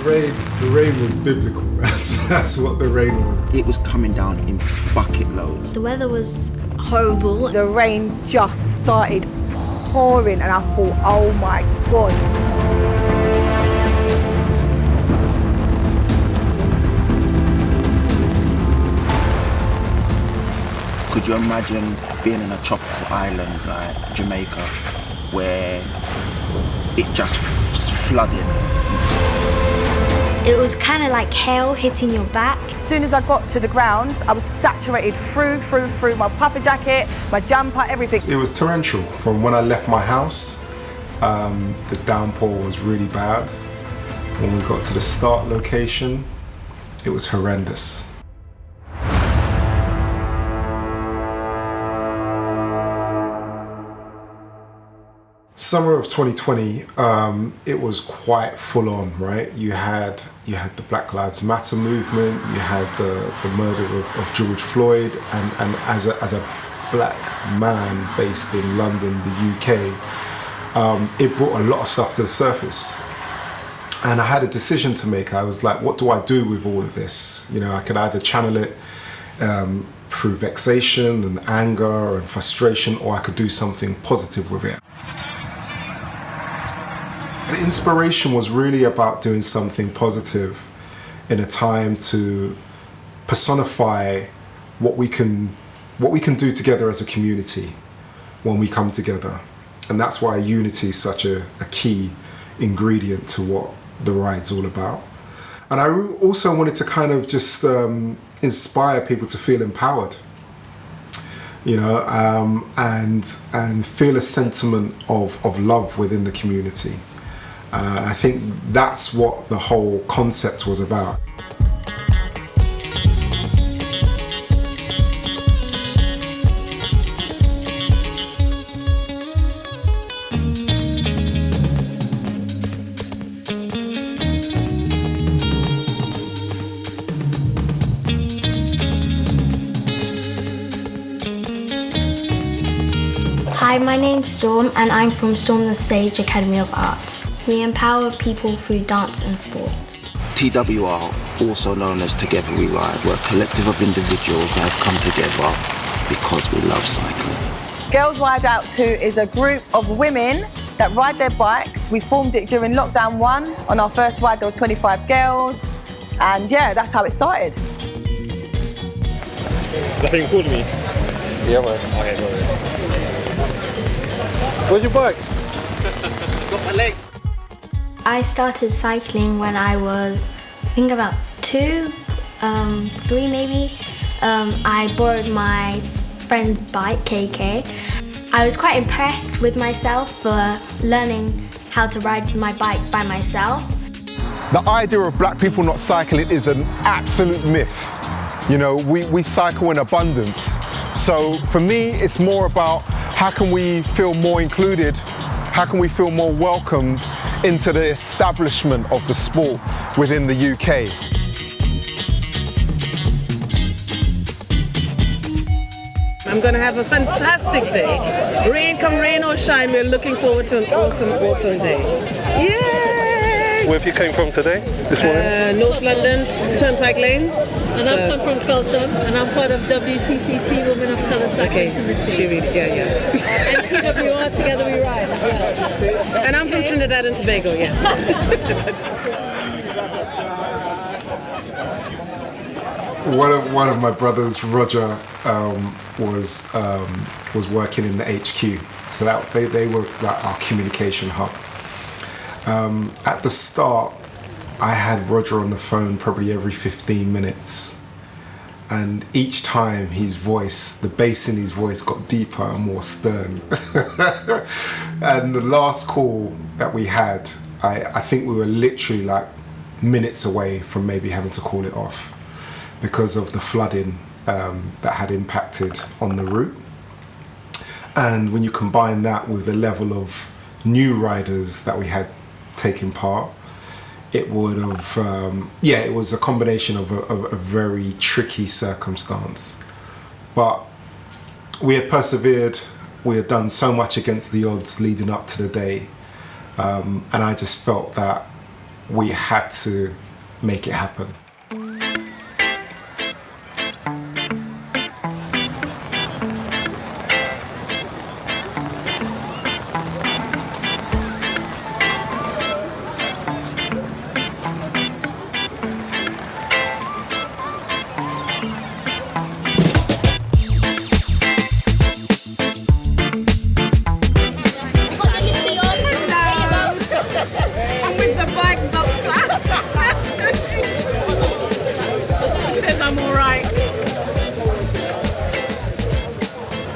The rain was biblical. That's what the rain was. It was coming down in bucket loads. The weather was horrible. The rain just started pouring and I thought, oh my God. Could you imagine being in a tropical island like Jamaica where it just flooded? It was kind of like hail hitting your back. As soon as I got to the ground, I was saturated through my puffer jacket, my jumper, everything. It was torrential. From when I left my house, the downpour was really bad. When we got to the start location, it was horrendous. Summer of 2020, it was quite full on, right? You had the Black Lives Matter movement, you had the murder of George Floyd, and as a black man based in London, the UK, it brought a lot of stuff to the surface. And I had a decision to make. I was like, what do I do with all of this? You know, I could either channel it through vexation and anger and frustration, or I could do something positive with it. The inspiration was really about doing something positive in a time to personify what we can do together as a community when we come together. And that's why unity is such a key ingredient to what the ride's all about. And I also wanted to kind of just inspire people to feel empowered, you know, and feel a sentiment of love within the community. I think that's what the whole concept was about. Hi, my name's Storm and I'm from Storm the Stage Academy of Arts. We empower people through dance and sport. TWR, also known as Together We Ride, we're a collective of individuals that have come together because we love cycling. Girls Ride Out 2 is a group of women that ride their bikes. We formed it during lockdown 1. On our first ride, there was 25 girls. And yeah, that's how it started. Is that thing calling me? Yeah, man. Okay, got it. Where's your bikes? Got my legs. I started cycling when I was, I think about 2, 3 maybe. I borrowed my friend's bike, KK. I was quite impressed with myself for learning how to ride my bike by myself. The idea of black people not cycling is an absolute myth. You know, we cycle in abundance. So for me, it's more about how can we feel more included, how can we feel more welcomed into the establishment of the sport within the UK. I'm going to have a fantastic day. Rain come rain or shine, we're looking forward to an awesome, awesome day. Yay! Where have you came from today, this morning? North London, Turnpike Lane. And I've come from Feltham, and I'm part of WCCC Women of Colour Cycling Committee. She really, yeah. And TWR, Together We Ride as well. And I'm from Trinidad and Tobago, yes. One of my brothers, Roger, was working in the HQ, so that they were like our communication hub. At the start, I had Roger on the phone probably every 15 minutes, and each time his voice, the bass in his voice got deeper and more stern. And the last call that we had, I think we were literally like minutes away from maybe having to call it off because of the flooding that had impacted on the route. And when you combine that with the level of new riders that we had taking part, it would have, it was a combination of a very tricky circumstance. But we had persevered, we had done so much against the odds leading up to the day, and I just felt that we had to make it happen.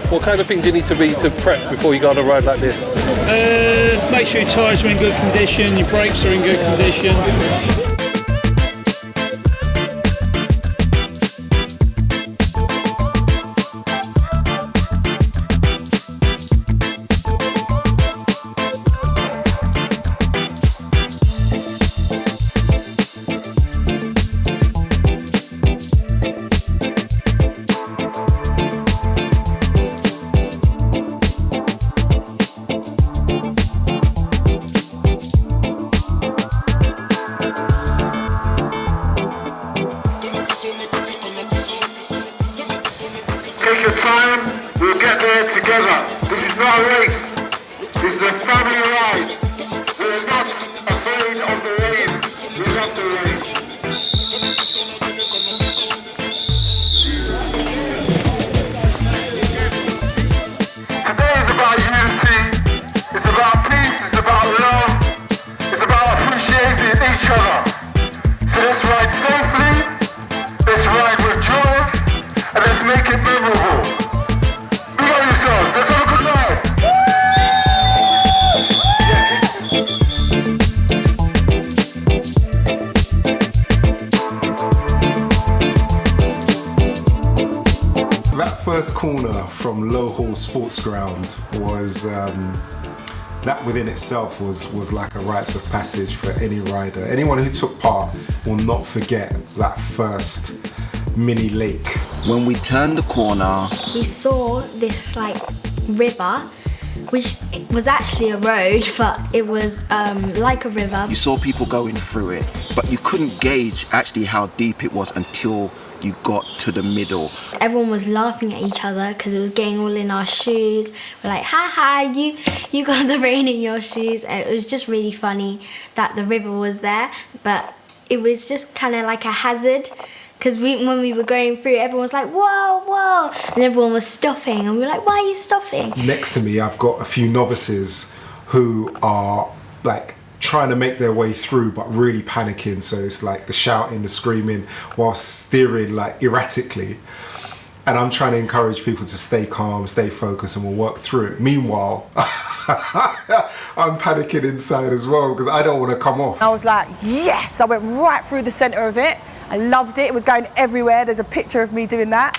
What kind of thing do you need to be to prep before you go on a ride like this? Make sure your tyres are in good condition, your brakes are in good condition. Take your time, we'll get there together. This is not a race, this is a family ride. We're not afraid of the rain, we love the rain. Today is about unity, it's about peace, it's about love, it's about appreciating each other. So let's ride safely, let's ride with joy, and let's make it memorable. Big up yourselves. Let's have a good ride. That first corner from Low Hall Sports Ground was, that within itself was like a rites of passage for any rider. Anyone who took part will not forget that first mini lake. When we turned the corner, We saw this like river, which was actually a road, but it was like a river. you saw people going through it, but you couldn't gauge actually how deep it was until you got to the middle. Everyone was laughing at each other because it was getting all in our shoes. We're like, ha ha, you got the rain in your shoes. And it was just really funny that the river was there, but it was just kind of like a hazard. Because when we were going through, everyone was like, whoa, whoa. And everyone was stopping. And we were like, why are you stopping? Next to me, I've got a few novices who are like trying to make their way through, but really panicking. So it's like the shouting, the screaming, while steering like erratically. And I'm trying to encourage people to stay calm, stay focused, and we'll work through it. Meanwhile, I'm panicking inside as well because I don't want to come off. I was like, yes! I went right through the centre of it. I loved it. It was going everywhere. There's a picture of me doing that.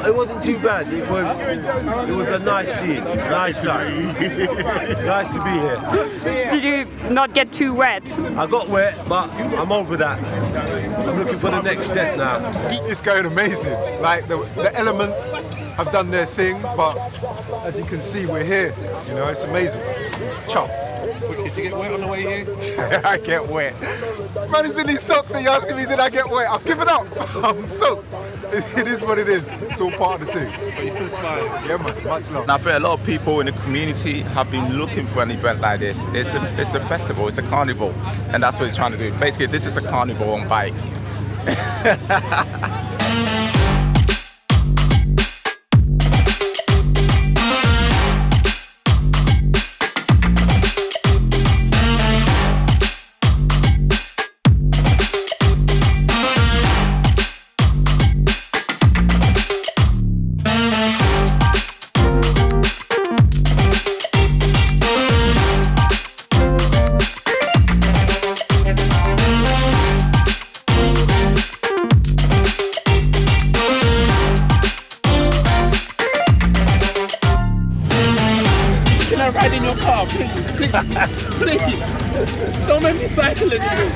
It wasn't too bad. It was a nice scene, nice sight. Nice to be here. Did you not get too wet? I got wet, but I'm over that. I'm looking for the next step now. It's going amazing. Like the elements have done their thing, but as you can see, we're here. You know, it's amazing. Chuffed. Did you get wet on the way here? I get wet. Man is in these socks and you're asking me, did I get wet? I've given up. I'm soaked. It is what it is. It's all part of the team. But you're still smiling. Yeah, man. Much love. And I feel a lot of people in the community have been looking for an event like this. It's a festival. It's a carnival, and that's what they're trying to do. Basically, this is a carnival on bikes. Ride in your car, please. Don't make me cycle anymore.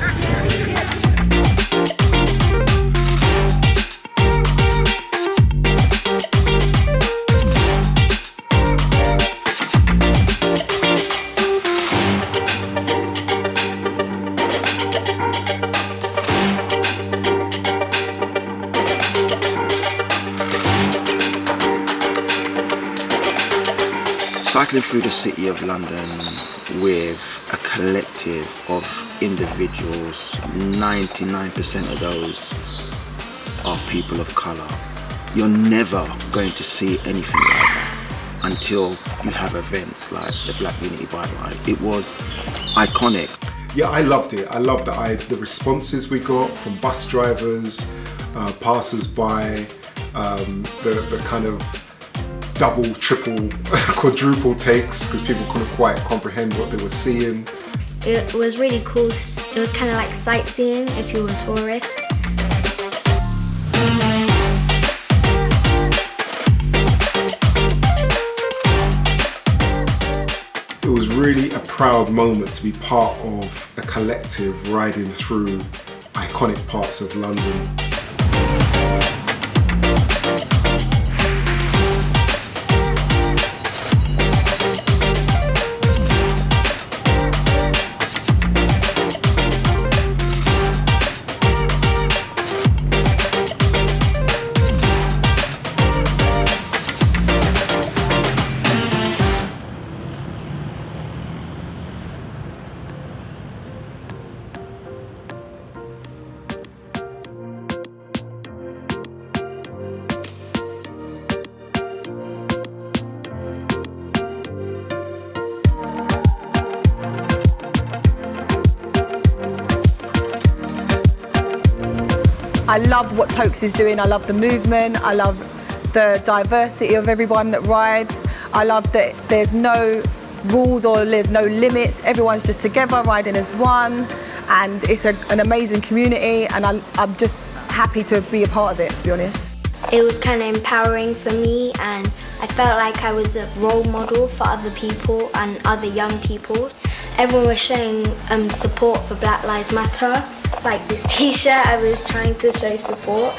Cycling through the city of London with a collective of individuals, 99% of those are people of colour. You're never going to see anything like that until you have events like the Black Unity Bike Ride. It was iconic. Yeah, I loved it. I loved the responses we got from bus drivers, passers-by, the kind of double, triple, quadruple takes because people couldn't quite comprehend what they were seeing. It was really cool. It was kind of like sightseeing if you were a tourist. It was really a proud moment to be part of a collective riding through iconic parts of London. I love what Tokes is doing. I love the movement. I love the diversity of everyone that rides. I love that there's no rules or there's no limits. Everyone's just together riding as one, and it's an amazing community, and I'm just happy to be a part of it, to be honest. It was kind of empowering for me, and I felt like I was a role model for other people and other young people. Everyone was showing support for Black Lives Matter. Like this t-shirt, I was trying to show support.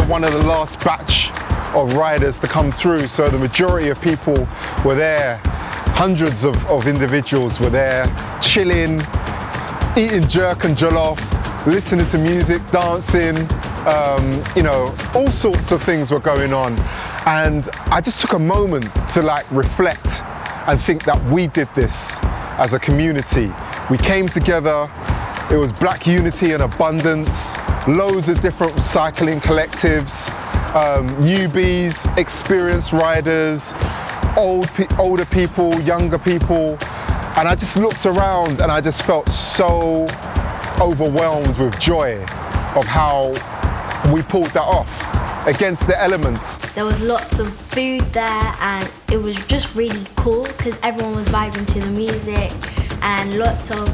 one of the last batch of riders to come through, so the majority of people were there. Hundreds of individuals were there, chilling, eating jerk and jollof, listening to music, dancing, you know, all sorts of things were going on. And I just took a moment to like reflect and think that we did this as a community. We came together, it was Black unity and abundance, loads of different cycling collectives, newbies, experienced riders, older people, younger people. And I just looked around and I just felt so overwhelmed with joy of how we pulled that off against the elements. There was lots of food there and it was just really cool because everyone was vibing to the music, and lots of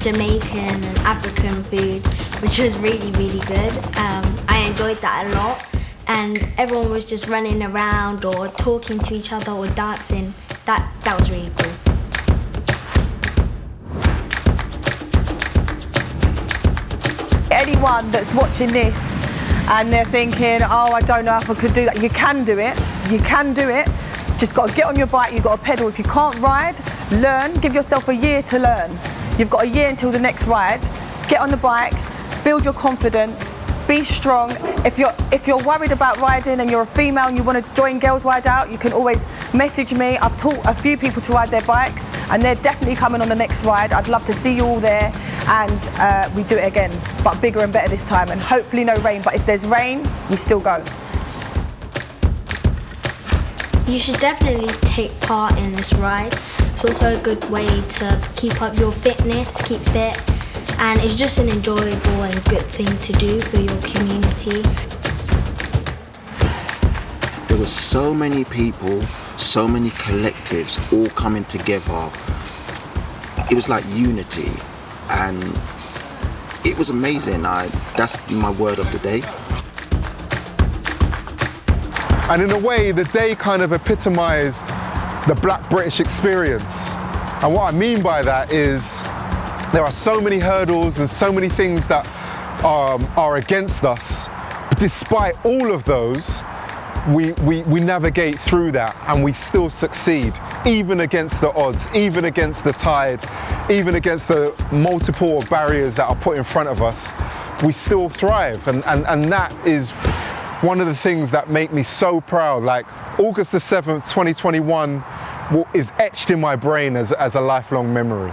Jamaican and African food, which was really, really good. I enjoyed that a lot, and everyone was just running around or talking to each other or dancing. That was really cool. Anyone that's watching this and they're thinking, oh, I don't know if I could do that. You can do it. You can do it. Just got to get on your bike, you've got to pedal. If you can't ride, learn. Give yourself a year to learn. You've got a year until the next ride. Get on the bike, build your confidence, be strong. If you're worried about riding and you're a female and you want to join Girls Ride Out, you can always message me. I've taught a few people to ride their bikes and they're definitely coming on the next ride. I'd love to see you all there, and we do it again, but bigger and better this time, and hopefully no rain, but if there's rain, we still go. You should definitely take part in this ride. It's also a good way to keep up your fitness, keep fit, and it's just an enjoyable and good thing to do for your community. There were so many people, so many collectives all coming together. It was like unity, and it was amazing. That's my word of the day. And in a way, the day kind of epitomized the Black British experience. And what I mean by that is there are so many hurdles and so many things that are against us. But despite all of those, we navigate through that and we still succeed, even against the odds, even against the tide, even against the multiple barriers that are put in front of us. We still thrive, and that is one of the things that make me so proud. Like August the 7th, 2021 is etched in my brain as a lifelong memory.